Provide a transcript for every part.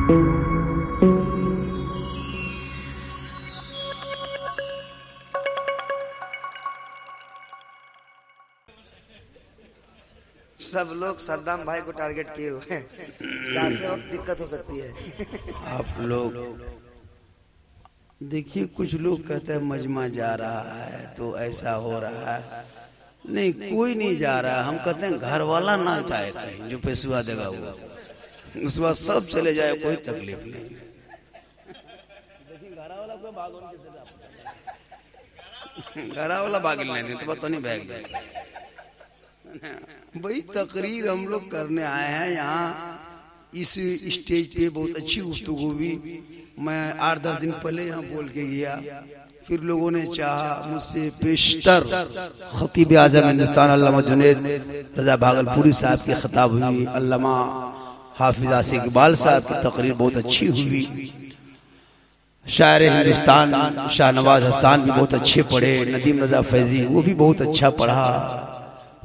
सब लोग सद्दाम भाई को टारगेट किए हुए हैं, जाते वक्त दिक्कत हो सकती है। आप लोग देखिए, कुछ लोग कहते हैं मजमा जा रहा है तो ऐसा हो रहा है। नहीं, कोई नहीं जा रहा। हम कहते हैं घर वाला ना जाए कहीं, जो पेशवा देगा वो, उस बाद सब चले जाए, कोई तकलीफ नहीं। घरा वाला बागिल नहीं तो पता नहीं बैग जाए। भाई तकरीर हम लोग करने आए हैं यहाँ इस स्टेज पे। बहुत अच्छी गुफ्तगू हुई। मैं 8-10 दिन पहले यहाँ बोल के गया, फिर लोगों ने चाहा मुझसे पेशतर खतीब आज़म हिंदुस्तान अल्लामा जुनैद रजा भागलपुरी साहब की खिताब हुई, अल्लामा हाफिज आसिफ इकबाल साहब की तकरीर बहुत अच्छी हुई, शायर हिंदुस्तान शाहनवाज हसन भी बहुत अच्छे पढ़े, नदीम रजा फैजी वो भी बहुत अच्छा पढ़ा,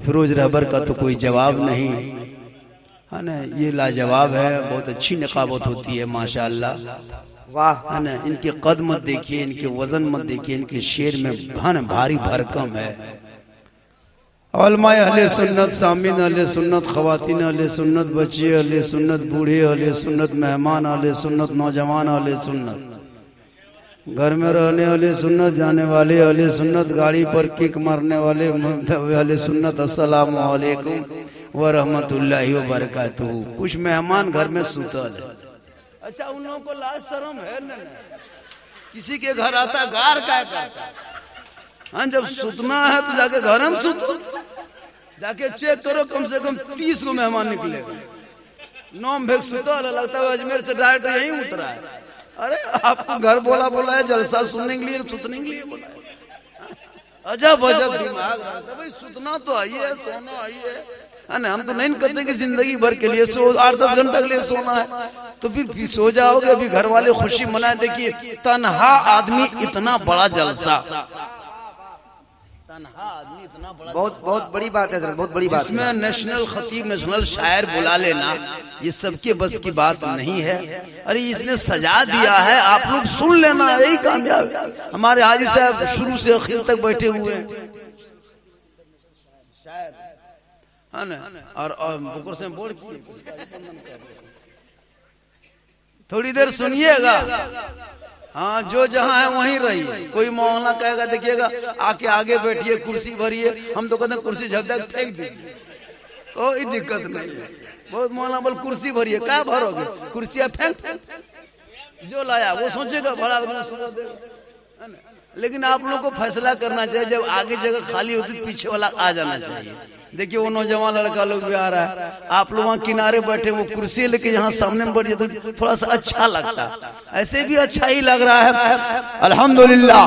फिरोज रहबर का तो कोई जवाब नहीं है ना। ये लाजवाब है, बहुत अच्छी निकाबत होती है माशाअल्लाह, वाह है ना। इनके कद मत देखिए, इनके वजन मत देखिए, इनके शेर में भारी भरकम है। उलमाए अहले सुन्नत, सामीन अहले सुन्नत, खवातीन अहले सुन्नत, बच्चे अहले सुन्नत, बूढ़े अहले सुन्नत, मेहमान अहले सुन्नत, नौजवान अहले सुन्नत, घर में रहने वाले सुन्नत, जाने वाले अहले सुन्नत, गाड़ी पर किक मारने वाले अहले सुन्नत, अस्सलामु अलैकुम व रहमतुल्लाहि व बरकातहू। कुछ मेहमान घर में सुतल है। अच्छा, उन लोगों को लाज शर्म है ना? किसी के घर आता गार क्या करता? हाँ, जब सुतना है तो जाके घर में सुतो, जाके चेक करो, कम से कम 30 को मेहमान निकलेगा। नौम भेग सुतो, लगता है अजमेर से डायरेक्ट यहीं उतरा है। अरे आपको घर बोला है जलसा सुनने के लिए, सुतने के लिए बोला है। अजब अजब दिमाग है भाई। सुतना तो आइए, सोना आइए, है ना। हम तो नहीं कहते कि जिंदगी भर के लिए 8-10 घंटे के लिए सोना है, तो फिर सो जाओगे। अभी घर वाले खुशी मनाए। देखिए, तन्हा आदमी इतना बड़ा जलसा, तन्हा आदमी इतना बड़ा, बहुत बड़ी बात है सर, बहुत बड़ी बात है। इसमें नेशनल खतीब, नेशनल शायर बुला लेना, ये सबके बस की बात नहीं है। अरे इसने सजा दिया है, आप लोग सुन लेना, यही कामयाब है। हमारे हाजी साहब शुरू से आखिर तक बैठे हुए हैं, है ना। और बुकर से बोल, थोड़ी देर सुनिएगा। हाँ, जो जहाँ है वहीं रहिए। कोई मोहल्ला कहेगा देखिएगा, आके आगे बैठिए, कुर्सी भरिए। हम तो कहते हैं कुर्सी झपझप फेंक दीजिए, कोई दिक्कत नहीं है। बहुत मोहल्ला बोल कुर्सी भरिए, क्या भरोगे? कुर्सियाँ फेंक, जो लाया वो सोचेगा बड़ा देगा। लेकिन आप लोगों को फैसला करना चाहिए, जब आगे जगह खाली होती पीछे वाला आ जाना चाहिए। देखिए, वो नौजवान लड़का लोग भी आ रहा है, आप लोग वहाँ किनारे बैठे, वो कुर्सी लेके यहाँ सामने में बैठ जाते तो थोड़ा सा अच्छा लगता। ऐसे भी अच्छा ही लग रहा है। अल्हम्दुलिल्लाह,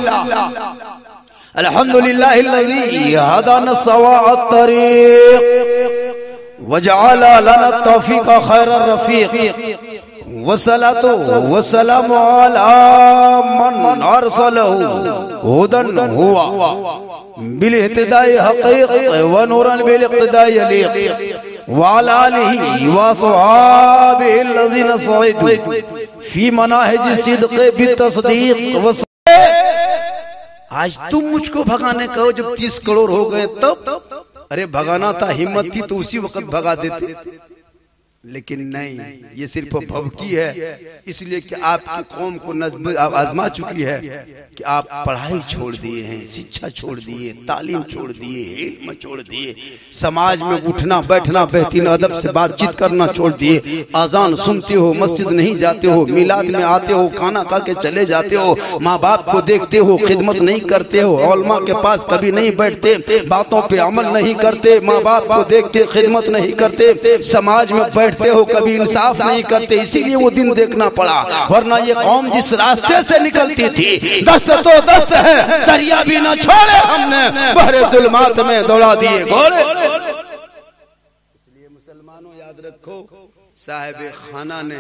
अल्हम्दुलिल्लाहिल्लज़ी हदाना सवाअत तरीक़ वजअल लना तौफ़ीक़ खैरर रफ़ीक़ वसलातो वसलामु अला मन अरसलहु हुदन हुआ बिल इक़्तिदाई हक़ीक़ व नूरन बिल इक़्तिदाई यलीक़ व अला आलिहि व सहाबिहि अल्लज़ीना सईदू फी मनाहिज सिद्क़ बितस्दीक़। आज तुम मुझको भगाने कहो जब 30 करोड़ हो गए तब। अरे भगाना था, हिम्मत थी तो उसी वक्त भगा देते, लेकिन नहीं, ये सिर्फ भवकी है। इसलिए कि आपकी कौम को आजमा चुकी है कि आप पढ़ाई छोड़ दिए हैं, शिक्षा छोड़ दिए, तालीम छोड़ दिए, इल्म छोड़ दिए, समाज में उठना बैठना, बेहतरीन अदब से बातचीत करना छोड़ दिए। अजान सुनते हो, मस्जिद नहीं जाते हो, मिलाद में आते हो, खाना खा के चले जाते हो, माँ बाप को देखते हो, खिदमत नहीं करते हो, उलमा के पास कभी नहीं बैठते, बातों पे अमल नहीं करते, माँ बाप को देख के खिदमत नहीं करते, समाज में बैठते हो, कभी इंसाफ नहीं करते। इसीलिए वो दिन देखना पड़ा, वरना ये कौम जिस रास्ते से निकलती थी, दस्त तो दस्त है, दरिया भी न छोड़े हमने, बहरे जुल्मात में दौड़ा दिए घोड़े। इसलिए मुसलमानों याद रखो, साहिब खाना ने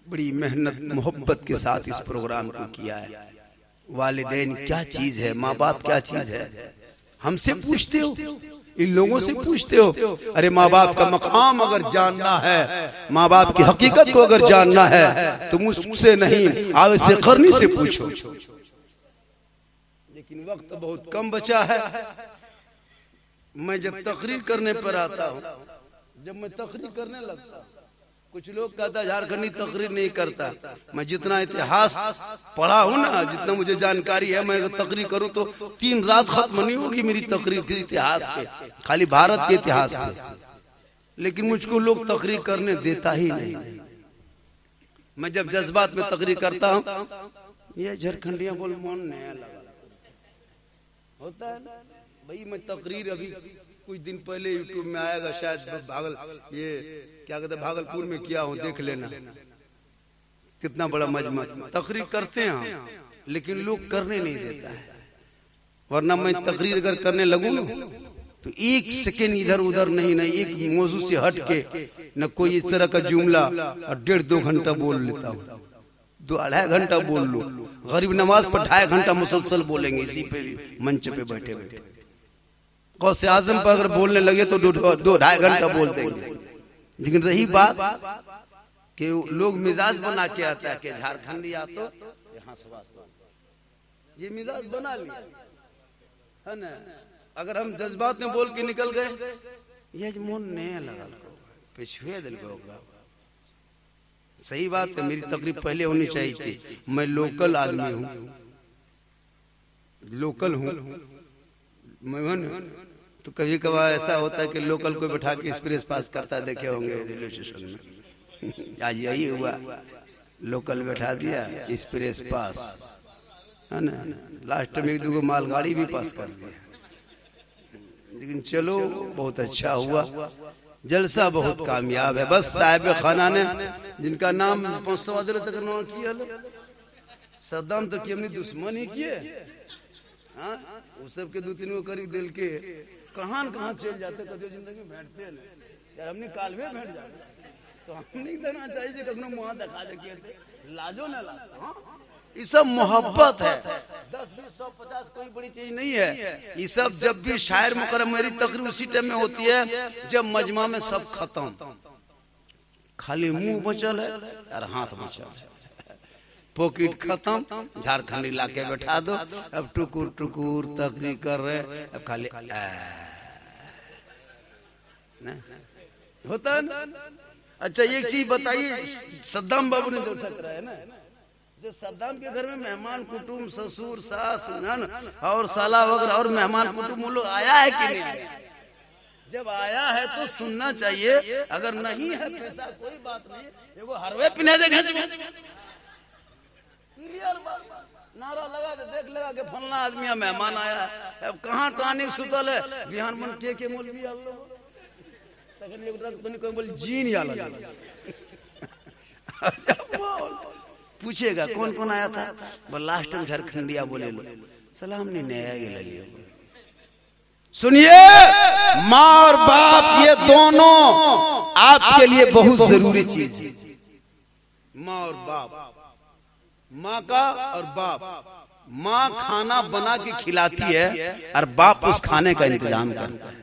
बड़ी मेहनत मोहब्बत के साथ इस प्रोग्राम को किया है। वालिदैन क्या चीज है, माँ बाप क्या चीज है, हमसे पूछते हो? इन लोगों से पूछते हो? अरे माँ बाप का मकाम अगर जानना है, माँ बाप की हकीकत को अगर जानना है तो मुझसे नहीं आवेश करनी से पूछो। लेकिन वक्त बहुत कम बचा है। मैं जब तकरीर करने पर आता हूँ, जब मैं तकरीर करने लगता हूँ, कुछ लोग कहता झारखंडी तकरीर नहीं करता। मैं जितना इतिहास पढ़ा हूँ ना, जितना मुझे जानकारी है, मैं तकरीर करूँ तो 3 रात खत्म नहीं होगी मेरी तकरीर के इतिहास पे, खाली भारत के इतिहास पे। लेकिन मुझको लोग तकरीर करने देता ही नहीं। मैं जब जज्बात में तकरीर करता हूँ, ये झारखंडिया बोल मन नया लगा होता है ना भाई। मैं तकरीर अभी कुछ दिन पहले यूट्यूब में आएगा शायद, ये क्या कहते भागलपुर में किया हूँ, देख लेना। कितना बड़ा मजमा तकरीर करते हैं, लेकिन लोग करने नहीं देता है। वरना मैं तकरीर अगर करने लगूं ना तो 1 सेकेंड इधर उधर नहीं, एक मौजू से हट के न कोई इस तरह का जुमला, और 1.5-2 घंटा बोल लेता हूँ। 2-2.5 घंटा बोल लो। गरीब नवाज पर 2.5 घंटा मुसलसल बोलेंगे, इसी पे भी मंच पे बैठे बैठे। गौसे आजम पर अगर बोलने लगे तो 2-2.5 घंटा बोल देंगे। लेकिन रही बात कि लोग मिजाज बना के आता है कि झारखंडी आ तो यहाँ से बात, ये मिजाज बना लिया है ना। अगर हम जज्बात में बोल के निकल गए, ये मन नहीं लगा पिछुए दिल को। सही बात है, मेरी तकरीर पहले होनी चाहिए थी। मैं लोकल आदमी हूँ, लोकल हूँ मैं। तो कभी कभार ऐसा होता है कि लोकल को बैठा के एक्सप्रेस पास करता देखे होंगे रेलवे स्टेशन में। आज यही हुआ, लोकल बैठा दिया, एक्सप्रेस पास है ना। लास्ट में 1-2 मालगाड़ी भी पास कर दिया। लेकिन चलो बहुत अच्छा हुआ, जलसा बहुत कामयाब है। बस साहिब खाना ने जिनका नाम 500 तक नाम किया, सद्दाम तो हमने दुश्मन ही किए, वो सब के 2-3 को करीब दिल के कहां चल जाते, कभी जिंदगी बैठते ना यार, हमने कालवे बैठ जाते तो हम नहीं देना चाहिए कखनो मुँह दिखा दे, लाजो ना ला। ये सब मोहब्बत है, 10, 20, 100, 50 कोई बड़ी चीज नहीं है। ये सब जब भी शायर मुकर्रम, मेरी तकरीर उसी टाइम में होती है जब मजमा में सब खत्म, खाली मुंह बचल है और हाथ बचल है, पॉकेट खत्म। झारखंडी लाके बैठा दो, अब टुकुर टुकुर तकरीर कर रहे, अब खाली होता है ना। अच्छा एक चीज बताइए, सद्दाम बाबू ने जैसा कराया ना, जो सद्दाम के घर में मेहमान कुटुंब, ससुर सास और साला वगैरह और मेहमान कुटुंब लोग आया है कि नहीं आया? जब आया है तो सुनना चाहिए, अगर नहीं है पैसा कोई बात नहीं, एगो हरवे पिने दे, नारा लगा दे, देख लगा के फलना आदमी मेहमान आया है। अब कहाँ टानी सुतल है, बिहान मन के मौलवी आलो तखन एक रंग तनी कोई बोल जीन या लगा। पूछेगा कौन कौन आया था, बोल लास्ट टाइम झारखंडिया बोले लो, सलाम नहीं नया ये ले लियो। सुनिए, माँ और बाप ये दोनों आपके लिए बहुत जरूरी चीज है। माँ और बाप, माँ का और बाप। माँ खाना बना के खिलाती है और बाप उस खाने का इंतजाम करता है।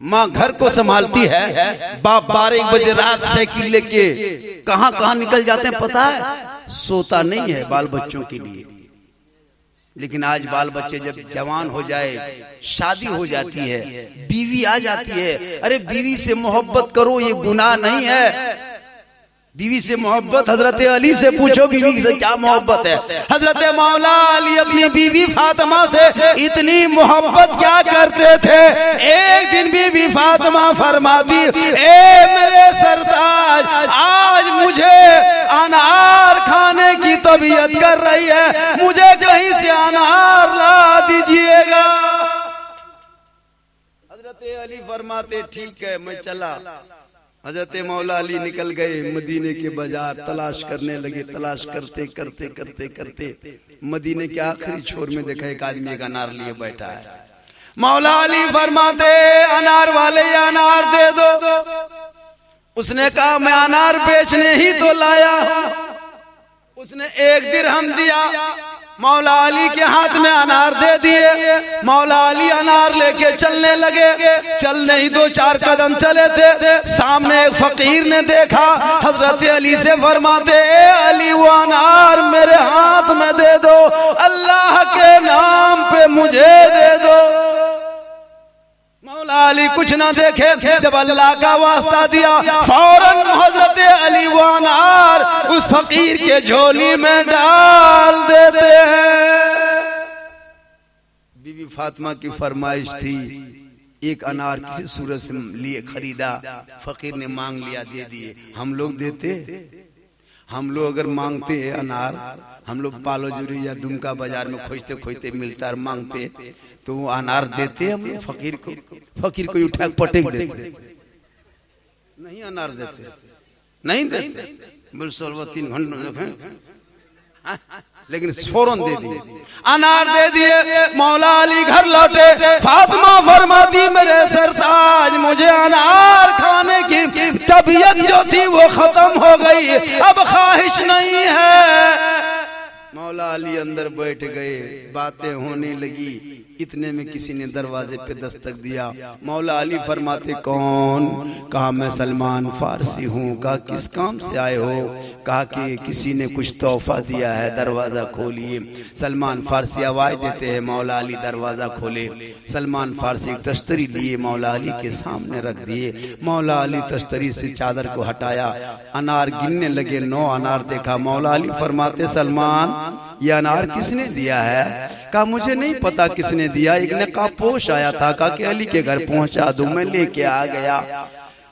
माँ घर को संभालती है, बाप 12-1 बजे रात साइकिल लेके कहां कहां निकल जाते हैं पता है, सोता नहीं है बाल बच्चों के लिए। लेकिन आज बाल बच्चे जब जवान हो जाए, शादी हो जाती है, बीवी आ जाती है, अरे बीवी से मोहब्बत करो, ये गुनाह नहीं है। बीवी से मोहब्बत, हजरत अली से पूछो बीवी से क्या मोहब्बत है। हजरत मौला अली अपनी बीवी फातिमा से इतनी मोहब्बत क्या करते थे, एक दिन बीवी फातिमा फरमाती, ए मेरे सरताज, आज मुझे अनार खाने की तबीयत कर रही है, मुझे कहीं से अनार ला दीजिएगा। हजरत अली फरमाते ठीक है मैं चला। हजरत मौला अली निकल गए मदीने के बाजार, तलाश करने लगे। तलाश करते करते करते करते मदीने के आखिरी छोर में देखा एक आदमी एक अनार लिए बैठा है। मौला अली फरमाते अनार वाले अनार दे दो। उसने कहा मैं अनार बेचने ही तो लाया हूं। उसने 1 दिरहम दिया, मौला अली के हाथ में अनार दे दिए। मौला अली अनार लेके चलने लगे। चलने ही 2-4 कदम चले थे, सामने एक फकीर ने देखा। हजरत अली से फरमाते, ए अली वो अनार मेरे हाथ में दे दो, अल्लाह के नाम पे मुझे दे दो। मौला अली कुछ ना देखे, जब अल्लाह का वास्ता दिया फौरन हजरत अली वो अनार उस फकीर के झोली में डाल देते हैं। बीबी फातिमा की फरमाइश थी, एक अनार किसी सूरत से लिए खरीदा, फकीर ने मांग लिया, दे दिए। हम लोग देते, हम लोग अगर मांगते हैं अनार, हम लोग पालोजुरी या दुमका बाजार में खोजते खोजते मिलता है, मांगते तो वो अनार देते हम फकीर को, फकीर को उठा पटेक देते, नहीं अनार देते, नहीं देते, बोल 3 घंटे, लेकिन फौरन दे दिए, अनार दे दिए। मौला अली घर लौटे, फातिमा फरमाती मेरे सरताज मुझे अनार खाने की तबीयत जो थी वो खत्म हो गई, अब ख्वाहिश नहीं है। मौला अली अंदर बैठ गए, बातें होने लगी। इतने में किसी ने दरवाजे पे दस्तक दिया। मौला अली फरमाते कौन? कहा मैं सलमान फारसी हूँ। कहा किस काम से आए हो? कहा कि किसी ने कुछ तोहफा दिया है, दरवाजा खोलिए। सलमान फारसी आवाज देते हैं, मौला अली दरवाजा खोले। सलमान फारसी एक तश्तरी लिए, मौला अली के सामने रख दिए। मौला अली तश्तरी से चादर को हटाया, अनार गिनने लगे, 9 अनार देखा। मौला अली फरमाते सलमान ये अनार किसने दिया है? कहा मुझे नहीं पता किसने दिया, एक नकाबपोश आया था, कहा कि अली के घर पहुंचा दूं, मैं लेके आ गया।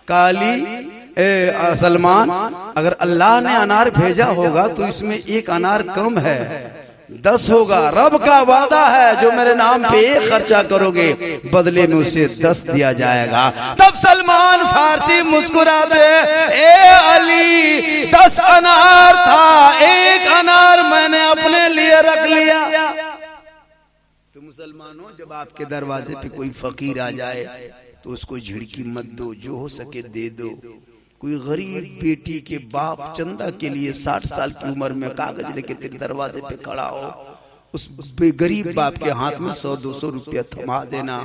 कहा अली सलमान अगर अल्लाह ने अनार भेजा होगा तो इसमें एक अनार कम है, 10 होगा। रब का वादा है जो मेरे नाम पे 1 खर्चा करोगे बदले में उसे 10 दिया जाएगा। तब सलमान फारसी मुस्कुराते, ए अली 10 अनार था, 1 अनार मैंने अपने लिए रख लिया। तो मुसलमानों जब आपके दरवाजे पे कोई फकीर आ जाए तो उसको झिड़की मत दो, जो हो सके दे दो। कोई गरीब बेटी के बाप चंदा के लिए 60 साल की उम्र में कागज लेके तेरे दरवाजे पे खड़ा हो, उस गरीब बाप के हाथ में 100-200 रुपया थमा देना।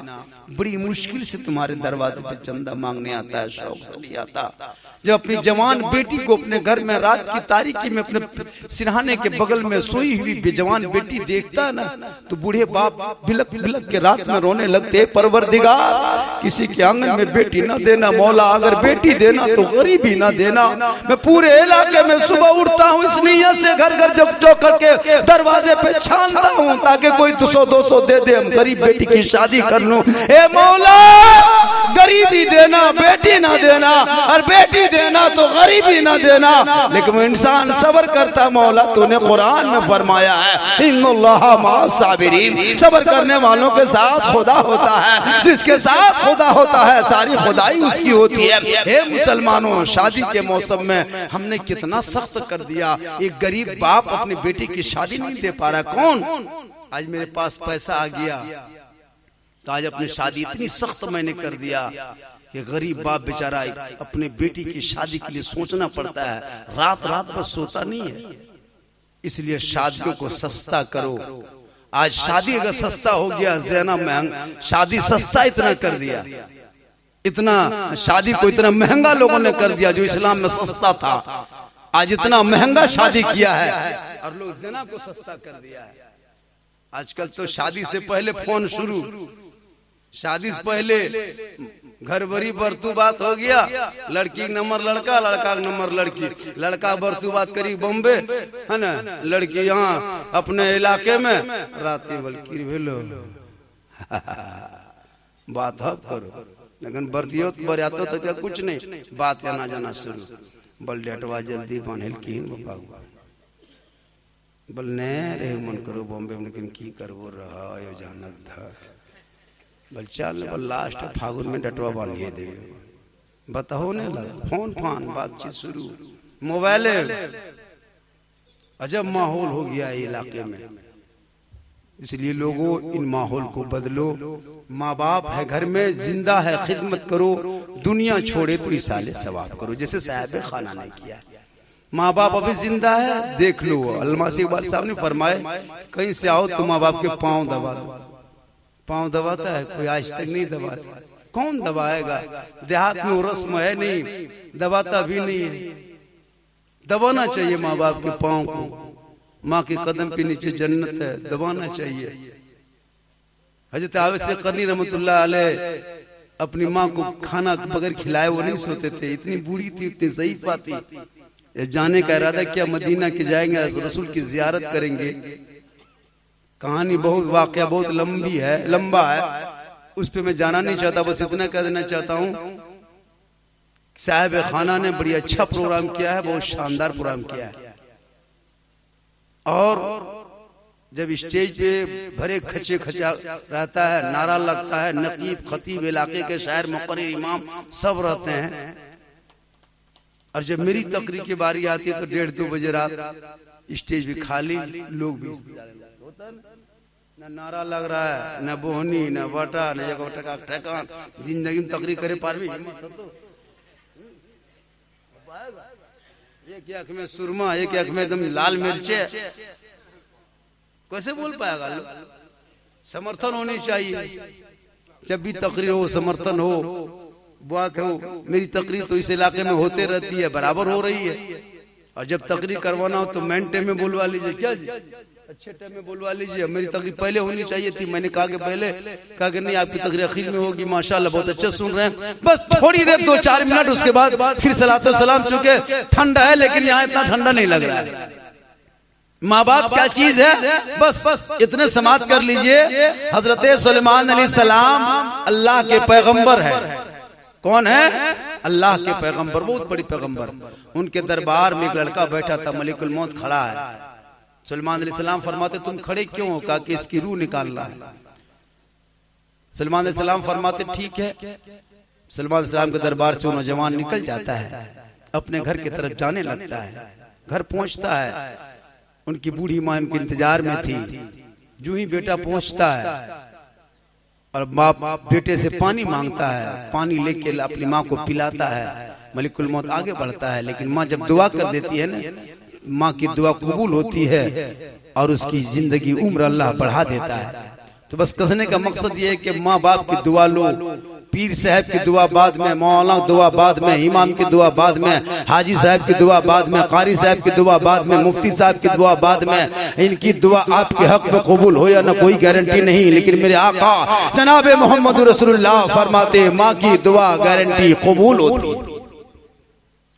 बड़ी मुश्किल से तुम्हारे दरवाजे पे चंदा मांगने आता है, शौक से नहीं आता। जब अपनी जवान बेटी को अपने घर में रात की तारीकी में अपने सिरहाने के बगल में सोई हुई बेजवान बेटी देखता है ना, तो बूढ़े बाप बिलक बिलक के रात में रोने लगते, परवरदिगार किसी के आंगन में बेटी ना देना मौला, अगर बेटी देना तो गरीबी ना देना। मैं पूरे इलाके में सुबह उठता हूँ इस नीयत से, घर घर जो करके दरवाजे पे छानता हूँ ताकि कोई 200-200 दे दे, हम गरीब बेटी की शादी कर लूं। ए मौला गरीबी देना, बेटी ना देना, और बेटी देना तो गरीबी ना देना। लेकिन इंसान सब्र करता, मौला तूने कुरान में फरमाया है इन्नल्लाहा मअस साबिरीन, सब्र करने वालों के साथ खुदा होता है। जिसके साथ खुदा होता है सारी खुदाई उसकी होती है। हे मुसलमानों, शादी के मौसम में हमने कितना सख्त कर दिया। एक गरीब बाप अपनी बेटी की शादी नहीं दे पा रहा। कौन? आज मेरे पास पैसा आ गया तो आज अपनी शादी इतनी सख्त मैंने कर दिया कि गरीब बाप बेचारा अपने बेटी की शादी के लिए सोचना पड़ता है, रात रात पर सोता नहीं है। इसलिए शादियों को सस्ता करो। आज शादी अगर सस्ता हो गया, ज़ना महंगा, शादी सस्ता इतना कर दिया, इतना शादी को इतना महंगा लोगों ने कर दिया जो इस्लाम में सस्ता था। आज इतना महंगा शादी किया है और लोग ज़ना को सस्ता कर दिया है। आजकल तो शादी से पहले फोन शुरू, शादी से पहले घर भरी बरतू बात हो गया, लड़की नंबर लड़का, लड़का नंबर लड़की, लड़का बरतू बात करी बॉम्बे है ना, लड़की यहाँ अपने इलाके में, राती बल्कि भेलो बात हब करो। लेकिन बरतियो बरियातो तो क्या कुछ नहीं, बात आना जाना शुरू। बल डेटवा जल्दी बांधिल कीन बाबा बल ने रे मन करो बॉम्बे में, लेकिन की करबो रहा यो जानत था। बल चल बल लास्ट फागुन में डटवा बांधिए दे, बताओ ने लगा फोन फान बातचीत शुरू, मोबाइल। अजब माहौल हो गया है इलाके में। इसलिए लोगों इन माहौल को बदलो। माँ बाप है घर में, जिंदा है, खिदमत करो, दुनिया छोड़े तो इसाले सवाब करो, जैसे साहब खाना ने किया। माँ बाप अभी जिंदा है, देख लो। अल्लामा से इकबाल साहब ने फरमाए कहीं से आओ तो माँ बाप के पाँव दबा दो। पाँव दबाता है कोई? आज तक नहीं दबाता। कौन दबाएगा? देहात में वो रस्म है नहीं, दबाता भी नहीं है। दबाना चाहिए माँ बाप के पाँव को। माँ के कदम के नीचे जन्नत है, दबाना चाहिए। हजरत आवेश करनी रहमतुल्लाह अलैह अपनी माँ को खाना बगैर खिलाए वो नहीं सोते थे। इतनी बूढ़ी थी, इतनी ज़ईफ़ा थी। जाने का इरादा किया मदीना के जाएंगे, रसूल की ज़ियारत करेंगे। कहानी बहुत, वाकया बहुत लंबा है, उस पे मैं जाना नहीं चाहता। बस इतना कह देना चाहता हूँ, साहिब खाना ने बड़ी अच्छा प्रोग्राम किया है, बहुत शानदार प्रोग्राम किया है। और जब स्टेज पे भरे खचे खचा रहता है, नारा लगता है, नकीब खतीब इलाके के शायर मुकर्रिर इमाम सब रहते हैं। और जब मेरी तकरीर की बारी आती है तो 1:30-2 बजे रात स्टेज भी खाली, लोग भी होता है न नारा लग रहा है, न बोहनी, न बटा, न ठेकान। जिंदगी में तकरीर करे पार भी एक आंख में सुरमा, एक आंख में एकदम लाल मिर्चे, कैसे बोल पाएगा लोग? समर्थन होनी चाहिए। जब भी तकरीर हो, समर्थन हो, बात हो। मेरी तकरीर तो इस इलाके में होते रहती है, बराबर हो रही है। और जब तकरीर करवाना हो तो मेन टाइम में बोलवा लीजिए। क्या जी, अच्छे टाइम में बोलवा लीजिए। मेरी तकरीर पहले होनी चाहिए थी। मैंने कहा कि पहले, कहा कि नहीं आपकी तकरीर आखिर में होगी। माशाल्लाह बहुत अच्छा सुन रहे हैं। बस थोड़ी देर 2-4 मिनट, उसके बाद फिर सलातो सलाम। चूंकि ठंडा है लेकिन यहाँ इतना ठंडा नहीं लग रहा है। माँ बाप क्या चीज है, बस इतने समाप्त कर लीजिए। हजरत सुलेमान अलैहिस्सलाम अल्लाह के पैगंबर है। कौन है? अल्लाह के पैगंबर, बहुत बड़ी पैगंबर। उनके दरबार में एक लड़का बैठा था, मलिकुल मौत खड़ा है। सुलेमान अलैहिस्सलाम फरमाते तुम खड़े क्यों हो? कहा कि इसकी रूह निकालना है। सुलेमान अलैहिस्सलाम फरमाते ठीक है। सुलेमान अलैहिस्सलाम के दरबार से वो नौजवान निकल जाता है, अपने घर की तरफ जाने लगता है। घर पहुंचता है, उनकी बूढ़ी माँ उनके इंतजार में थी। जो ही बेटा पहुंचता है और बाप बेटे से पानी मांगता है, पानी लेके अपनी माँ को पिलाता है। मलिकुल मौत आगे बढ़ता है, लेकिन माँ जब दुआ कर देती है ना, माँ की दुआ कबूल होती है और उसकी जिंदगी उम्र अल्लाह बढ़ा देता है। तो बस कहने का मकसद ये है कि माँ बाप की दुआ लो। पीर साहब की दुआ बाद में, मौलाना दुआ बाद में, इमाम की दुआ बाद में, हाजी साहब की दुआ बाद में, कारी साहब की दुआ बाद में, मुफ्ती साहब की दुआ बाद में। इनकी दुआ आपके हक में कबूल हो या ना कोई गारंटी नहीं, लेकिन मेरे आका जनाब मोहम्मद रसूलुल्लाह फरमाते माँ की दुआ गारंटी कबूल होती है।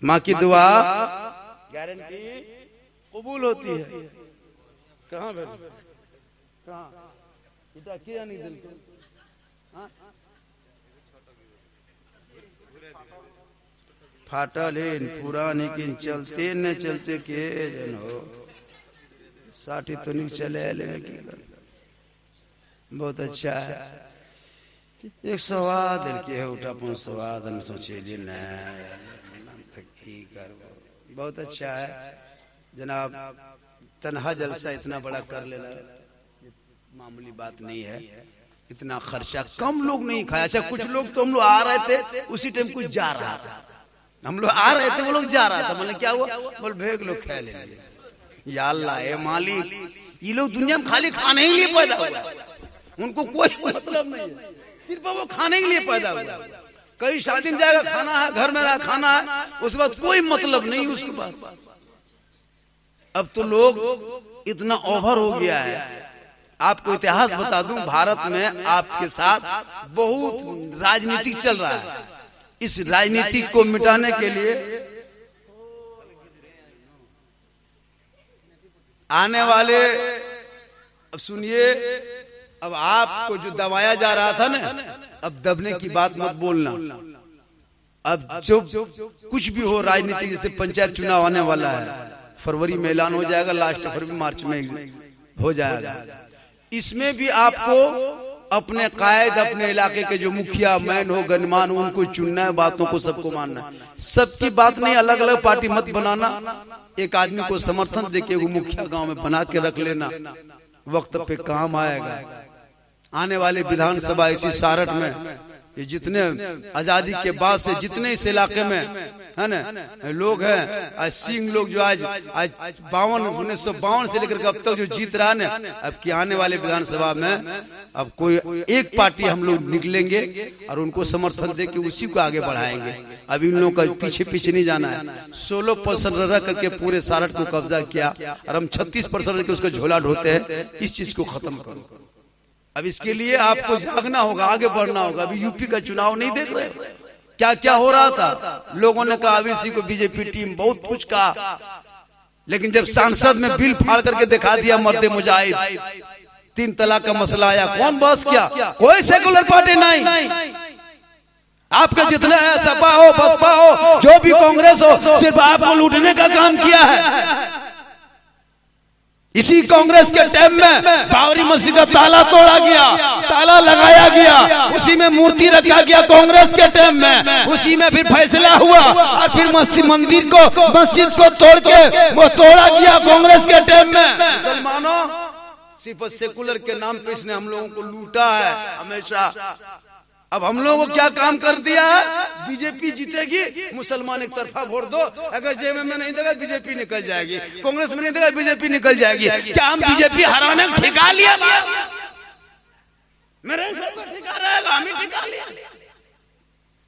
माँ की दुआ गारंटी कबूल होती है। कहाँ कहाँ किया नहीं दिल को? फाटल पुरानी किन चलते न चलते के जन हो साठी तो नहीं चले की बहुत अच्छा है। एक सवाल दिल के है उठा पन सवाल हम सोचे बहुत अच्छा है जनाब। तन्हा जलसा इतना बड़ा कर लेना मामूली बात नहीं है। इतना खर्चा कम लोग नहीं खाया। अच्छा कुछ लोग तो हम लोग आ रहे थे उसी टाइम कुछ जा रहा था, हम लोग आ रहे थे वो लोग जा रहा था। मतलब क्या हुआ? बोल भेग लोग खा ले। या अल्लाह ए मालिक, ये लोग दुनिया में खाली खाने ही लिए पैदा हुआ, उनको कोई मतलब नहीं है, सिर्फ वो खाने के लिए पैदा हुआ। कहीं शादी में जाएगा खाना है, घर में खाना है, उसके बाद कोई मतलब नहीं उसके पास। अब तो लोग इतना ओवर हो गया है। आपको इतिहास बता दूं, भारत में आपके साथ बहुत राजनीति चल रहा है। इस राजनीति को मिटाने के लिए आने वाले, अब सुनिए, अब आपको जो दबाया जा रहा था ना, अब दबने की बात मत बोलना। अब जो कुछ भी हो राजनीति, जैसे पंचायत चुनाव आने वाला है, फरवरी में ऐलान हो जाएगा, लास्ट फरवरी मार्च में हो जाएगा। इसमें भी आपको अपने कायद, अपने इलाके के जो मुखिया मैन हो, गणमान हो, उनको चुनना है, बातों को सबको मानना है। सबकी बात नहीं, अलग अलग पार्टी मत बनाना। एक आदमी को समर्थन देके वो मुखिया गांव में बना के रख लेना, वक्त पे काम आएगा। आने वाले विधानसभा इसी सारठ में ये जितने आजादी के बाद से जितने इस इलाके में है ना लोग हैं, आज सिंह लोग जो आज 1952 से लेकर अब तक जो जीत रहा है ना, अब की आने वाले विधानसभा में अब कोई एक पार्टी हम लोग निकलेंगे और उनको समर्थन दे के उसी को आगे बढ़ाएंगे। अब इन लोगों का पीछे पीछे नहीं जाना है। 16% रह करके पूरे सारठ को कब्जा किया और हम 36% रह के उसका झोला ढोते हैं। इस चीज को खत्म करो। अब इसके लिए आपको जागना होगा, आगे बढ़ना होगा। अभी यूपी का चुनाव नहीं देख रहे क्या क्या हो रहा था? लोगों ने कहा अभी को बीजेपी टीम बहुत कुछ कहा, लेकिन जब सांसद में बिल फाड़ करके दिखा दिया मर्दे मुजाहिद, 3 तलाक का मसला आया, कौन बहस किया? कोई सेकुलर पार्टी नहीं। आपके जितने हैं, सपा हो बसपा हो जो भी कांग्रेस हो, सिर्फ आपको लूटने का काम किया है। इसी कांग्रेस के टाइम में बाबरी मस्जिद का ताला तोड़ा गया, ताला लगाया गया, उसी में मूर्ति रखा गया कांग्रेस के टाइम में। उसी में फिर फैसला हुआ और फिर मस्जिद को तोड़ के वो तोड़ा गया कांग्रेस के टाइम में। मुसलमानों, सिर्फ सेकुलर के नाम पे इसने हम लोगों को लूटा है हमेशा। अब हम लोगों को क्या काम कर दिया है? बीजेपी जीतेगी, मुसलमान एक तरफा वोट दो। अगर जेएमएम में नहीं देगा बीजेपी निकल जाएगी, कांग्रेस में नहीं देगा बीजेपी निकल जाएगी। क्या हम बीजेपी हराने ठिका लिया? मेरे हिसाब से ठिका रहेगा, हम ही ठिका लिया।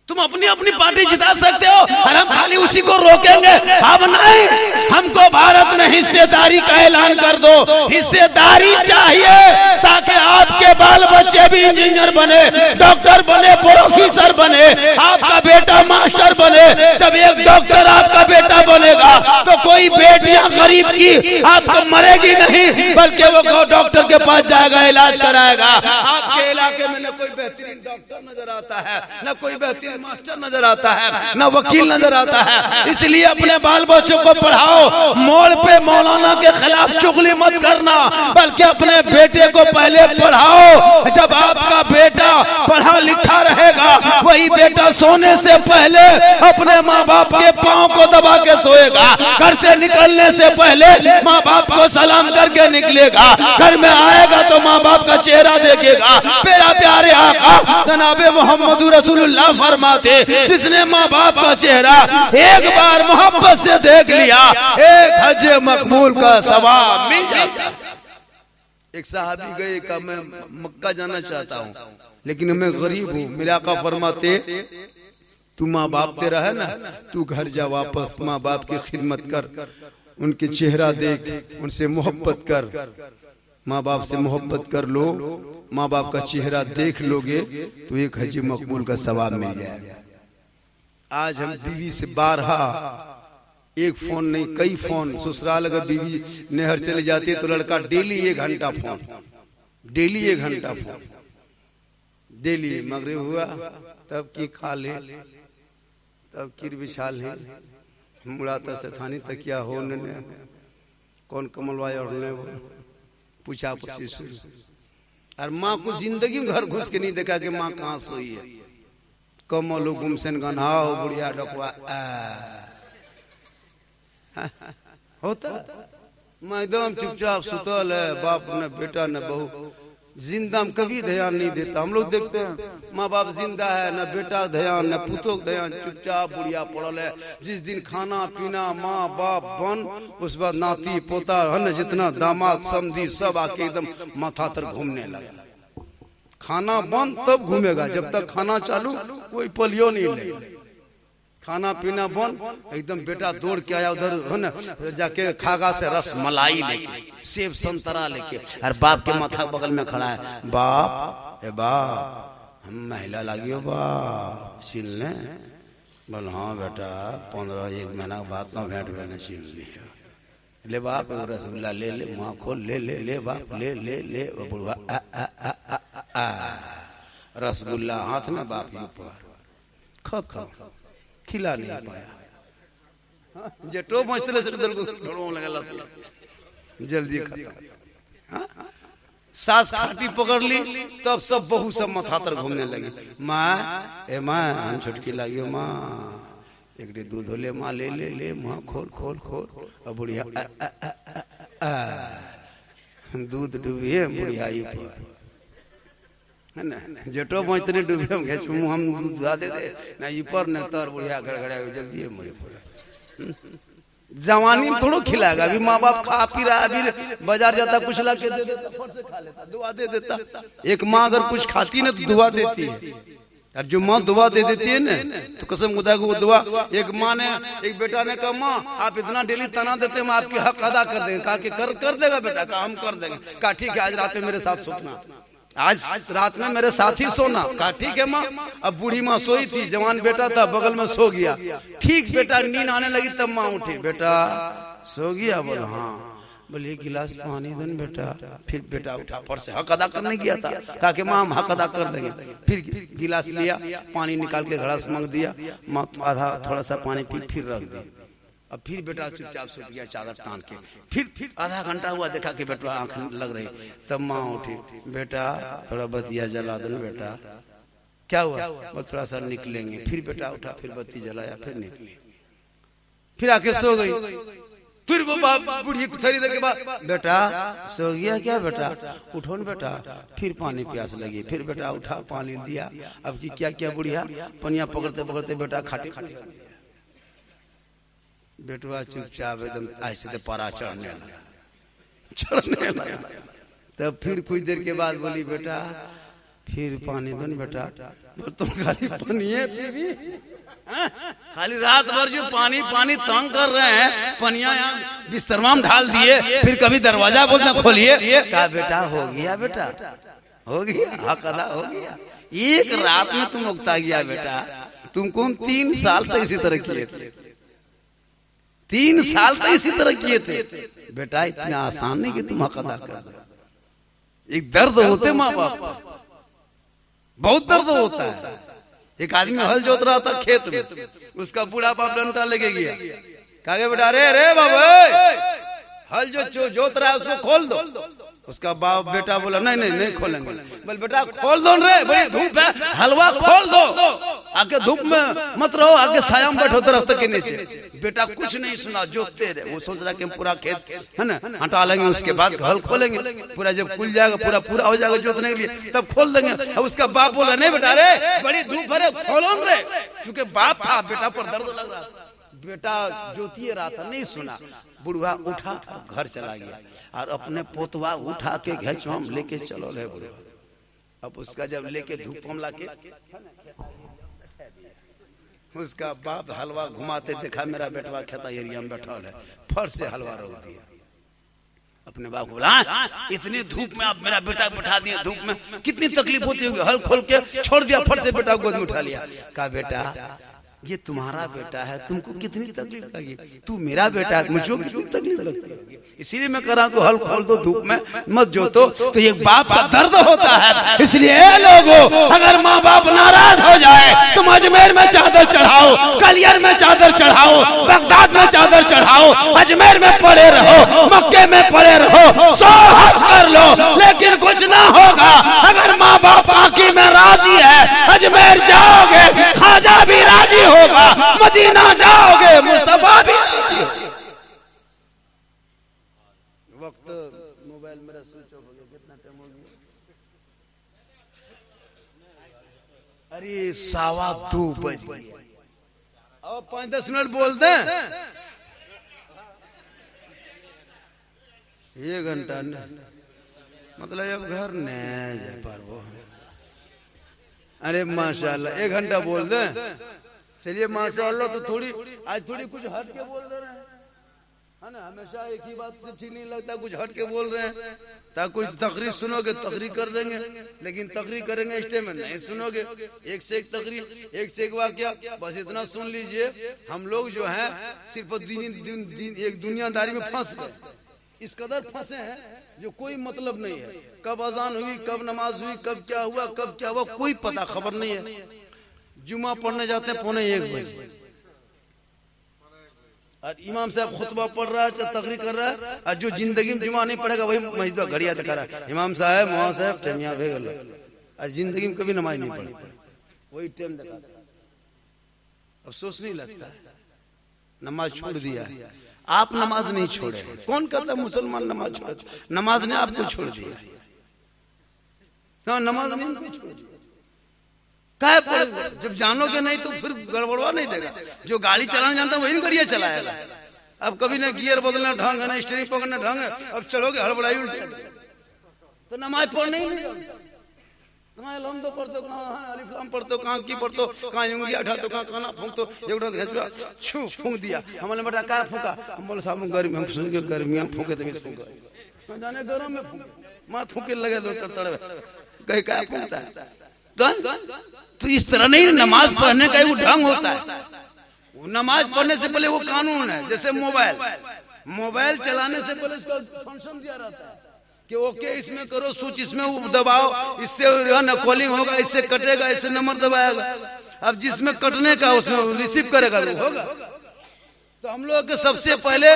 तुम अपनी अपनी पार्टी जिता सकते हो और हम खाली उसी को रोकेंगे? अब नहीं, हमको भारत में हिस्सेदारी का ऐलान कर दो। हिस्सेदारी चाहिए ताकि आपके बाल बच्चे भी इंजीनियर बने, डॉक्टर बने, प्रोफेसर बने, आपका बेटा मास्टर बने। जब एक डॉक्टर आपका बेटा बनेगा तो कोई बेटियां गरीब की आपको मरेगी नहीं, बल्कि वो डॉक्टर के पास जाएगा, इलाज कराएगा। आपके इलाके में न कोई बेहतरीन डॉक्टर नजर आता है, न कोई बेहतरीन मास्टर नजर आता है, न वकील नजर आता है। इसलिए अपने बाल बच्चों को पढ़ाओ। मोड़ पे मौलाना के खिलाफ चुगली मत करना, बल्कि अपने बेटे को पहले पढ़ाओ। जब आपका बेटा पढ़ा लिखा रहेगा, वही बेटा सोने से पहले अपने माँ बाप के पांव को दबा के सोएगा। घर से निकलने से पहले माँ बाप को सलाम करके निकलेगा। घर में आएगा तो माँ बाप का चेहरा देखेगा। मेरा प्यारे आका जनाबे मोहम्मद रसूलुल्लाह फरमाते, जिसने माँ बाप का चेहरा एक बार मोहब्बत से देख लिया, एक हज मकबूल का सवाब मिल जाता। एक सहाबी गए का मैं मक्का जाना चाहता हूँ, लेकिन मैं गरीब हूँ। मेरे आका फरमाते, तू माँ बाप तेरा है ना, तू घर जा वापस, माँ बाप की खिदमत कर, उनके चेहरा देख, उनसे मोहब्बत कर। माँ बाप से मोहब्बत कर लो, माँ बाप का चेहरा देख लोगे तो एक हज मकबूल का सवाब मिल जाएगा। आज हम बीवी से 12 एक फोन नहीं, कई फोन। ससुराल अगर बीवी नहर चली जाती है तो लड़का डेली 1 घंटा फोन, डेली 1 घंटा फोन, डेली। मगरिब हुआ तब की खा ले, तब किर बिछा ले, मुड़ाता से थानी तकिया हो ने, कौन कमलवाई ओढ़ने, पूछा पूछी शुरू। और माँ को जिंदगी में घर घुस के नहीं देखा कि माँ कहाँ सोई है। कमलो गुमसेन गन्हाओ बुढ़िया डकवा होता। मैं एकदम चुपचाप सुतल है, बाप ने बेटा ने बहू। जिंदा में कभी ध्यान नहीं देता। हम लोग देखते हैं माँ बाप जिंदा है, न बेटा ध्यान, न पुतों ध्यान, चुपचाप बुढ़िया पड़ल है। जिस दिन खाना पीना माँ बाप बन, उस बाद नाती पोता है न, जितना दामाद समधी सब आके एकदम माथा तर घूमने लगा। खाना बंद तब घूमेगा, जब तक खाना चालू कोई पलियो नहीं ले। खाना पीना बंद, एकदम बेटा दौड़ के आया उधर है ना, जाके खागा से रस मलाई लेके, सेब संतरा लेके, और बाप के माथा बगल में खड़ा है। बाप ए बाप, हम महिला लागियो बाप छीन ले। बोल हाँ बेटा, 15-1 महीना बाद ना भेंट भेने छीन लिया। ले बाप रसगुल्ला ले ले, मुँह खोल ले ले ले बाप ले ले ले। बुढ़वा रसगुल्ला हाथ में, बाप ऊपर, खत्म, खिला नहीं पाया। जेटो मचले से दल को ढोड़ों लगा लस, जल्दी खत्म। सास खाटी पकड़ ली तब सब बहू सब माथा तर घूमने लगी। माँ ए माँ, हम छुटकी लागियो माँ, एक दूध ले माँ, ले ले ले, मुँह खोल खोल खोल। और बुढ़िया दूध डूबी है बुढ़िया ऊपर, है ना, जेठो पहुंचते डूबे हम घेच मुंह हम दुआ दे दे ना ऊपर न तर बुढ़िया गड़गड़ा जल्दी है मुझे पूरा जवानी में थोड़ो खिलाएगा। अभी माँ बाप खा पी रहा है, अभी बाजार जाता कुछ ला के दे देता, फट से खा लेता, दुआ दे देता। एक माँ अगर कुछ खाती ना तो दुआ देती है, और जो माँ दुआ दे देती है ना तो कसम खुदा को वो दुआ। एक माँ ने एक बेटा ने कहा माँ आप इतना डेली तना देते हम आपके हक अदा कर देंगे। कहा कि कर देगा बेटा? कहा हम कर देंगे। कहा ठीक है आज रात में मेरे साथ सोना, आज रात में मेरे साथ ही सोना। कहा ठीक है माँ। अब बूढ़ी माँ सोई थी, जवान बेटा था बगल में सो गया। ठीक बेटा नींद आने लगी तब माँ उठी, बेटा सो गया? बोला हाँ। बोले एक गिलास पानी दो बेटा। फिर बेटा उठा, पर से हक अदा करने गया था। कहा कि माँ हम हक अदा कर देंगे। फिर गिलास लिया, पानी निकाल के घड़ास मांग दिया, माँ आधा थोड़ा सा पानी पी फिर रख दिया। अब फिर बेटा चुपचाप सो गया चादर टांग के। फिर आधा घंटा हुआ, देखा कि बेटा आंख लग रही, तब माँ उठी, बेटा थोड़ा बत्तियां जला दो बेटा। क्या हुआ? बस थोड़ा सा निकलेंगे। फिर बेटा उठा, फिर बत्ती जलाया, फिर निकले, फिर आके सो गई। फिर वो बूढ़ी थोड़ी देर के बाद बेटा सो गया क्या बेटा? उठो न बेटा। फिर पानी प्यास लगी, फिर बेटा उठा, पानी दिया। अब की क्या क्या बुढ़िया पनिया पकड़ते पकड़ते बेटा खाटे बेटवा चुपचाप एकदम ऐसे पारा चढ़ने लगा। तब फिर कुछ देर के बाद बोली बेटा फिर पानी दो न बेटा। तुम खाली पानी खाली रात भर जो पानी पानी तंग कर रहे हैं, पनिया यहाँ बिस्तरवा में ढाल दिए, फिर कभी दरवाजा बोलना खोलिए। कहा बेटा हो गया, बेटा हो गया, हक अदा हो गया। एक रात में तुम उगता गया बेटा। तुमको 3 साल तक इसी तरह किए थे, 3 साल तक इसी तरह किए थे बेटा। इतना आसान नहीं कि तुम हक अदा कर दो। एक दर्द होते माँ बाप, बहुत दर्द होता है। एक आदमी हल जोत रहा था खेत में, उसका बूढ़ा बाप डंडा लेके गया। कहा बेटा रे बाबू हल जो जोत रहा है उसको खोल दो। उसका बाप बेटा बोला नहीं खोलेंगे। बोल बेटा खोल दो रे, बड़ी धूप है, हलवा खोल दो। आके धूप में मत रहो, आके साया में बैठो दरख्त के नीचे। बेटा कुछ नहीं सुना, जोतते रहे। वो सोच रहा कि हम पूरा खेत है ना हटा लेंगे, उसके बाद हल खोलेंगे। पूरा जब खुल जाएगा, पूरा हो जाएगा जोतने के लिए, तब खोल देंगे। अब उसका बाप बोला नहीं बेटा रे बड़ी धूप है, खोलो रे। क्योंकि बाप था, बेटा पर दर्द लग रहा था। बेटा जोतिए रहा था, नहीं सुना। बुढ़वा उठा, घर चला गया और अपने पोतवा उठा के घेचवा लेके चलो ले बुढ़वा। अब उसका जब लेके धूप में लाके उसका बाप हलवा घुमाते देखा मेरा बेटवा खेता एरिया में बैठा है, फट से हलवा रोक दिया। अपने बाप को बोला इतनी धूप में आप मेरा बेटा बैठा दिए, धूप में कितनी तकलीफ होती होगी। हल खोल के छोड़ दिया, फट से बेटा गोद में उठा लिया। कहा बेटा ये तुम्हारा बेटा है, तुमको कितनी तकलीफ लगी? तू मेरा बेटा है, मुझको कितनी तकलीफ लगती है। इसीलिए मैं कह रहा हूँ हल खोल दो, धूप में मत जोतो। तो ये बाप का दर्द होता है। इसलिए लोगों अगर माँ बाप नाराज हो जाए तुम अजमेर में चादर चढ़ाओ, कलियर में चादर चढ़ाओ, बगदाद में चादर चढ़ाओ, अजमेर में पड़े रहो, मक्के में पड़े रहो, 100 हज कर लो, लेकिन कुछ ना होगा। अगर माँ बाप आंखी में राजी है, अजमेर जाओगे खाजा भी राजी होगा, मदीना जाओगे मुस्तफा भी राजी होगा। वक्त मोबाइल मेरा स्विच ऑफ हो गया, कितना टाइम हो गया? अरे 2:15 बज गए। अब 5-10 मिनट बोल दें, 1 घंटा मतलब अब घर नहीं जा पारो। अरे माशाल्लाह 1 घंटा बोल दें। चलिए माशाल्लाह। तो आज थोड़ी कुछ हट के बोल दे रहे हैं, है ना। हमेशा एक ही बात ठीक नहीं लगता, कुछ हट के बोल रहे हैं। ताकि कुछ तकरीर सुनोगे तकरीर कर देंगे, लेकिन तकरीर करेंगे इस टाइम में नहीं सुनोगे। एक से एक तकरीर, एक से एक वाकया, बस इतना सुन लीजिए। हम लोग जो है सिर्फ एक दुनियादारी में फंस गए, इस कदर फंसे हैं जो कोई मतलब नहीं है। कब अजान हुई, कब नमाज हुई, कब क्या हुआ, कोई पता खबर नहीं है। जुमा पढ़ने जाते हैं 1:45 बजे, और इमाम साहब खुतबा पढ़ रहा है, तकरीर कर रहा है, और जो जिंदगी में जुमा नहीं पढ़ेगा वही मस्जिद घड़िया दिखा रहा है। इमाम साहब वहां साहब टाइमिया भेगल, और जिंदगी में कभी नमाज नहीं पढ़ी, वही टाइम दिखा। अफसोस नहीं लगता, नमाज छोड़ दिया। आप नमाज नहीं छोड़े, कौन कहता मुसलमान नमाज छोड़े? नमाज ने आपको छोड़ दिया। हाँ, नमाज नहीं छोड़ क्या पढ़, जब जानोगे नहीं तो फिर गड़बड़वा नहीं देगा। जो गाड़ी चलाना जानता है वही गाड़िया चलाएगा। अब कभी ना गियर बदलना ढंग है, ना स्टीयरिंग पकड़ना ढंग है, अब चलोगे हड़बड़ाई उल्टी तो नमाज पढ़ने ही नहीं जानता। कहाँ लम तो पढ़ते, कहाँ अलिफ लाम पढ़ते, कहाँ की पढ़ते, कहाँ उंगली उठा तो, कहाँ खाना फूंक तो, छू फूंक दिया। हमारे बेटा क्या फूका, हम बोले साहब गर्मी, हम सोच के गर्मियाँ फूके तभी फूका, जाने गरम में फूके, मार फूके लगे दो तड़वे कहीं क्या फूकता है। तो इस तरह नहीं, नमाज पढ़ने का वो ढंग होता है। नमाज पढ़ने से पहले वो कानून है। जैसे मोबाइल चलाने से पहले उसका फंक्शन दिया रहता है कि ओके इसमें करो, स्विच इसमें दबाओ, इससे कॉलिंग होगा, इससे कटेगा, इससे नंबर दबाएगा। अब जिसमें कटने का उसमें रिसीव करेगा तो होगा। तो हम लोग के सबसे पहले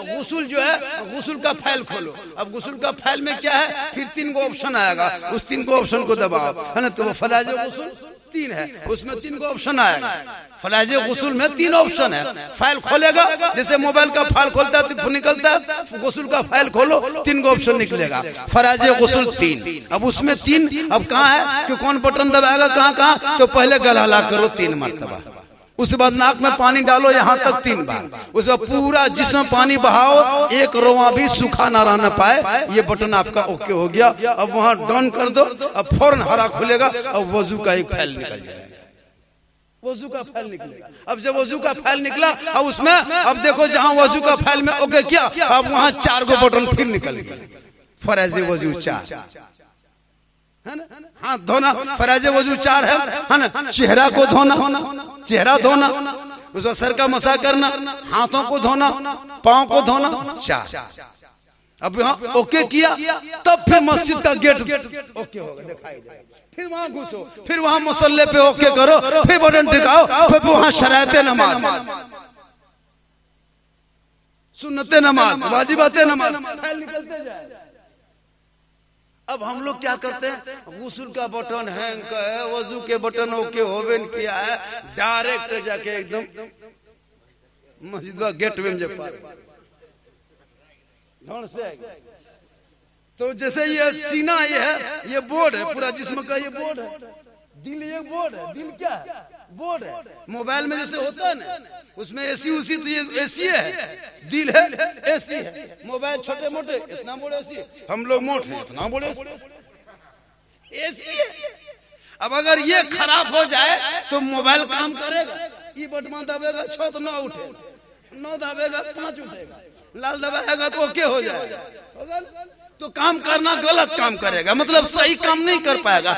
गुस्ल जो है, गुस्ल का फाइल खोलो। अब गुस्ल का फाइल में क्या है, फिर 3 गो ऑप्शन आएगा, उस 3 गो ऑप्शन को दबाओ, है ना। तो वो फलाजे गुस्ल 3 है, उसमें 3 गो ऑप्शन आएगा। फलाजे गुस्ल में 3 ऑप्शन है। फाइल खोलेगा, जैसे मोबाइल का फाइल खोलता है तो निकलता है, गुस्ल का फाइल खोलो 3 गो ऑप्शन निकलेगा। फराजे गुस्ल 3। अब उसमें 3, अब कहाँ है कि कौन बटन दबाएगा, कहाँ, तो पहले गलहला करो 3 मरतबा, उसके बाद नाक में पानी डालो यहाँ तक 3 बार, उसके बाद पूरा जिसमें पानी बहाओ, एक रोआ भी सूखा ना रहना पाए। ये बटन आपका ओके हो गया। अब वहां डन कर दो, अब फौरन हरा खुलेगा, अब वजू का एक फाइल निकल जाएगा, वजू का फाइल निकलेगा। अब जब वजू का फाइल निकला, अब उसमें अब देखो जहां वजू का फाइल में ओके किया, अब वहां 4 गो बटन फिर निकल गया। फराज वजू 4 है ना, हाथ धोना फराज वजू 4 है ना। चेहरा को धोना, चेहरा धोना, उसका सर का मसा करना, हाथों को धोना, पाँव को धोना 4। अब यहाँ ओके किया, तब फिर मस्जिद का गेट ओके होगा, दिखाई देगा। फिर वहां घुसो, फिर वहां मुसल्ले पे ओके करो, फिर बटन टिकाओ, फिर वहां शरायते नमाज, सुन्नते नमाज, वाजिबाते नमाज, फाइल निकलते जाए। अब हम लोग क्या करते हैं, गुस्ल का बटन हैंग का है, वजू के बटन ओके होवेन किया है, डायरेक्ट जाके एकदम मस्जिद गेट में जब ढंग से। तो जैसे ये सीना ये है, ये बोर्ड है, पूरा जिस्म का ये बोर्ड है। दिल ये बोर्ड है, दिल क्या है, बोर्ड है। मोबाइल में जैसे होता है ना, उसमें एसी उसी, तो ये एसी है, दिल है एसी है। मोबाइल छोटे मोटे, इतना बड़े एसी, हम लोग मोटे हैं, इतना बड़े एसी है। अब अगर ये खराब हो जाए तो मोबाइल काम करेगा, ये बटन दबेगा 6 तो 9 उठे, 9 दबेगा 5 उठेगा, लाल दबाएगा तो ओके हो जाएगा। तो काम करना गलत काम करेगा, मतलब सही काम नहीं कर पाएगा।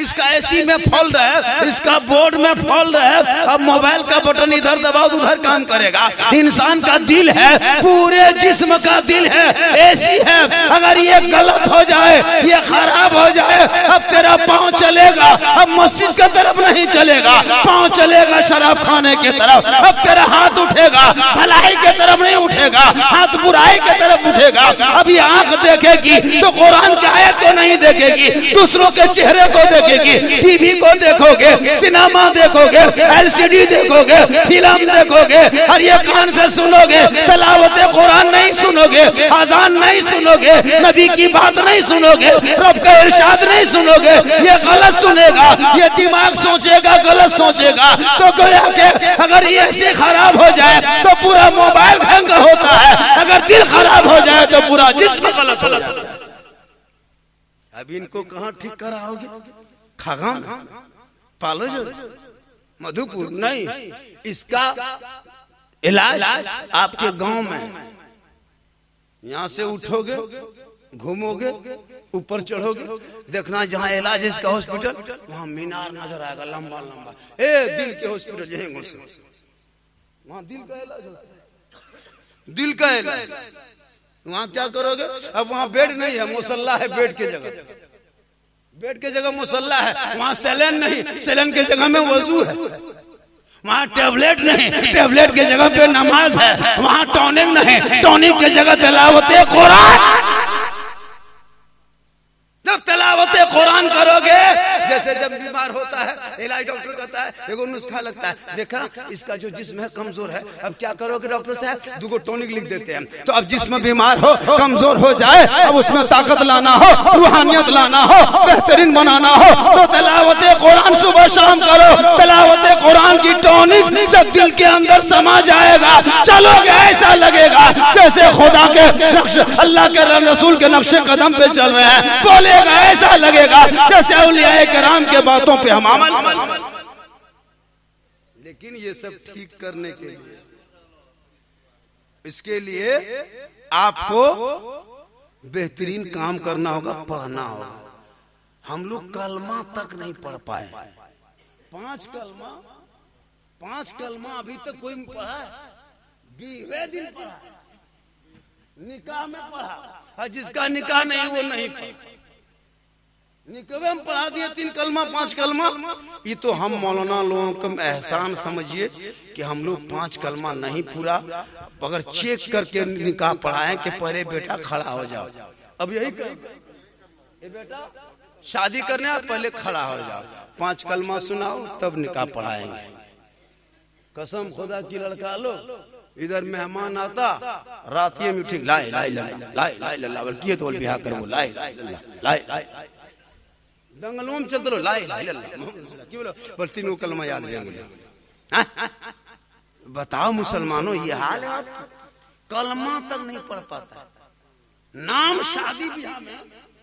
इसका एसी में फॉल्ट है, इसका बोर्ड में फॉल्ट है। अब मोबाइल का बटन इधर दबाओ तो उधर काम करेगा। इंसान का दिल है, पूरे जिस्म का दिल है, एसी है। अगर ये गलत हो जाए, ये खराब हो जाए, अब तेरा पाँव चलेगा, अब मस्जिद की तरफ नहीं चलेगा, पाँव चलेगा शराब खाने की तरफ। अब तेरा हाथ उठेगा, भलाई की तरफ नहीं उठेगा, हाथ बुराई की तरफ उठेगा। अभी आंख देखेगी तो कुरान की आयत को नहीं देखेगी, दूसरों के चेहरे को देखेगी। टीवी को देखोगे, सिनेमा देखोगे, एलसीडी देखोगे, फिल्म देखोगे, और ये कान से सुनोगे, तलावत कुरान नहीं सुनोगे, अजान नहीं सुनोगे, नबी की बात नहीं सुनोगे, रब का इरशाद नहीं सुनोगे। ये गलत सुनेगा, ये दिमाग सोचेगा, गलत सोचेगा। तो गोया के अगर ये ऐसे खराब हो जाए तो पूरा मोबाइल भंग होता है, अगर दिल खराब हो जाए तो पूरा जिस्म गलत हो जाता है। अब इनको कहाँ ठीक कराओगे? खागाम पालो जो मधुपुर नहीं, इसका इलाज आपके गांव में। यहाँ से उठोगे, घूमोगे, ऊपर चढ़ोगे, देखना जहाँ इलाज इसका हॉस्पिटल, वहाँ मीनार नजर आएगा लंबा लंबा। दिल के हॉस्पिटल यही घुसे, वहाँ दिल का इलाज होता है, दिल का इलाज। वहाँ क्या करोगे? अब वहाँ बेड नहीं है, मुसल्ला है बेड की जगह, बेड की जगह मुसल्ला है। वहाँ सैलन नहीं, सैलन की जगह में वजू है। वहाँ टैबलेट नहीं, टैबलेट की जगह पे नमाज है। वहाँ टॉनिक नहीं, टॉनिक की जगह तिलावत कुरान। जब तिलावत कुरान करोगे, जैसे जैसे जब बीमार होता है इलाज डॉक्टर कहता है, एगो नुस्खा लगता है, देखा इसका जो जिस्म है कमजोर है, अब क्या करोगे डॉक्टर साहब, 2 टॉनिक लिख देते हैं। तो अब जिस्म बीमार हो, कमजोर हो जाए, अब उसमें ताकत लाना हो, रूहानियत लाना हो, बेहतरीन बनाना हो, तो तिलावत कुरान सुबह शाम करो। तिलावत कुरान की टॉनिक जब दिल के अंदर समा जाएगा, चलोगे ऐसा लगेगा जैसे खुदा के नक्श, अल्लाह के रसूल के नक्शे कदम पे चल रहे हैं। बोलेगा ऐसा लगेगा जैसे औलिया कराम के बातों पे हम अमल। लेकिन ये सब ठीक करने के लिए, इसके लिए आपको बेहतरीन काम करना होगा, पढ़ना होगा। हम लोग कलमा तक नहीं पढ़ पाए। 5 कलमा अभी तक कोई पढ़ा है? 20वें दिन पढ़ा, निकाह में पढ़ा, और जिसका निकाह नहीं वो नहीं पढ़ा। निकाह में पढ़ा दिए 3 कलमा 5 कलमा। ये तो हम मौलाना लोगों का एहसान समझिए कि हम लोग 5 कलमा नहीं पूरा, अगर चेक करके निकाह पढ़ाएं कि पहले बेटा खड़ा हो जाओ। अब यही कर बेटा शादी करने आप पहले खड़ा हो जाओ, 5 कलमा सुनाओ तब निकाह पढ़ाएंगे। कसम खुदा की लड़का लो, इधर मेहमान आता रात में उठी लाई लाई लाई लाई किए तो बिहार करो लाई लाई दंगलों में चलते लाई लाई क्यों बोलो बस 3 कलमा याद रहेंगे। बताओ मुसलमानों ये हाल है, कलमा तक नहीं पढ़ पाता। नाम शादी ब्याह में,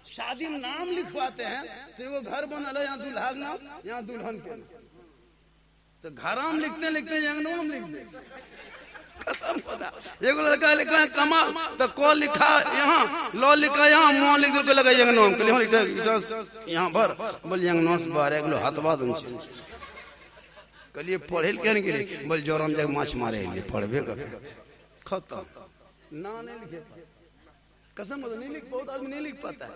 शादी में नाम लिखवाते हैं तो वो घर बनल है, यहाँ दुल्हा नाम, यहाँ दुल्हन के नाम, तो घराम लिखते लिखते नाम लिख दे। कसम खुदा, एगो लड़का लिखा है कमाल, तो को लिखा यहाँ, लो लिखा यहाँ, मुँह लिख दे लगा यंगनोम के लिए यहाँ भर बोल यंगनोस बार एक लो हाथवा दन कलिए पढ़े के लिए बोल जोरम जग माछ मारे लिए पढ़बे कर खत्म ना नहीं लिखे। कसम नहीं लिख, बहुत आदमी नहीं लिख पाता है,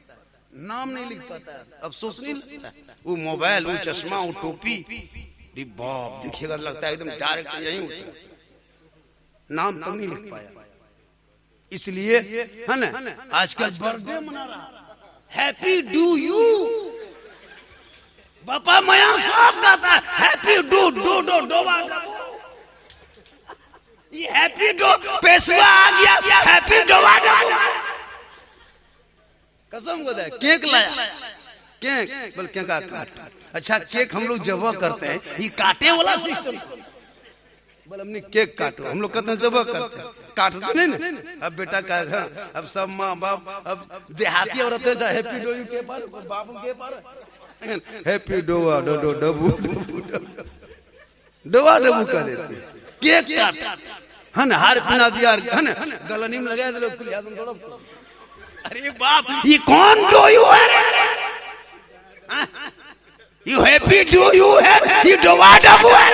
नाम नहीं लिख पाता है, अफसोस नहीं लगता है। वो मोबाइल, वो चश्मा, वो टोपी, बाप देखिएगा लगता है एकदम डायरेक्ट यही होता है, नाम तो नहीं लिख पाया। इसलिए है ना आजकल बर्थडे मना रहा, हैप्पी डू यू, बापा मया सब गाता है हैप्पी डू डू डू डो, ये हैप्पी डो पेशवा आ गया, हैप्पी डोवा। कसम खुदा केक लाया, केक बोल केक का काट। अच्छा केक हम लोग जब करते हैं ये काटे वाला सिस्टम, बोल हमने केक काटो, हम लोग कहते हैं जब करते हैं, काटते नहीं ना। अब बेटा का अब सब माँ बाप, अब देहाती औरतें चाहे हैप्पी डो यू के पर, बापू के पर happy डोवा dough dough Dabboo डोवा Dabboo कर देते। केक काट है ना, हार पहना दिया है ना, गलनी में लगा दे खुलिया तुम थोड़ा। अरे बाप ये कौन डो यू है, यू हैप्पी डू यू है, ये डोवा डबू है।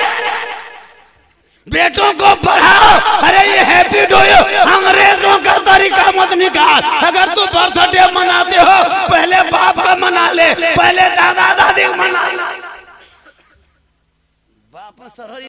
बेटों को पढ़ाओ, अरे ये हैप्पी डू यू अंग्रेजों का तरीका मत निकाल। अगर तू बर्थडे मनाते हो पहले बाप का मना ले, पहले दादा दादी को मना ले। बाप सर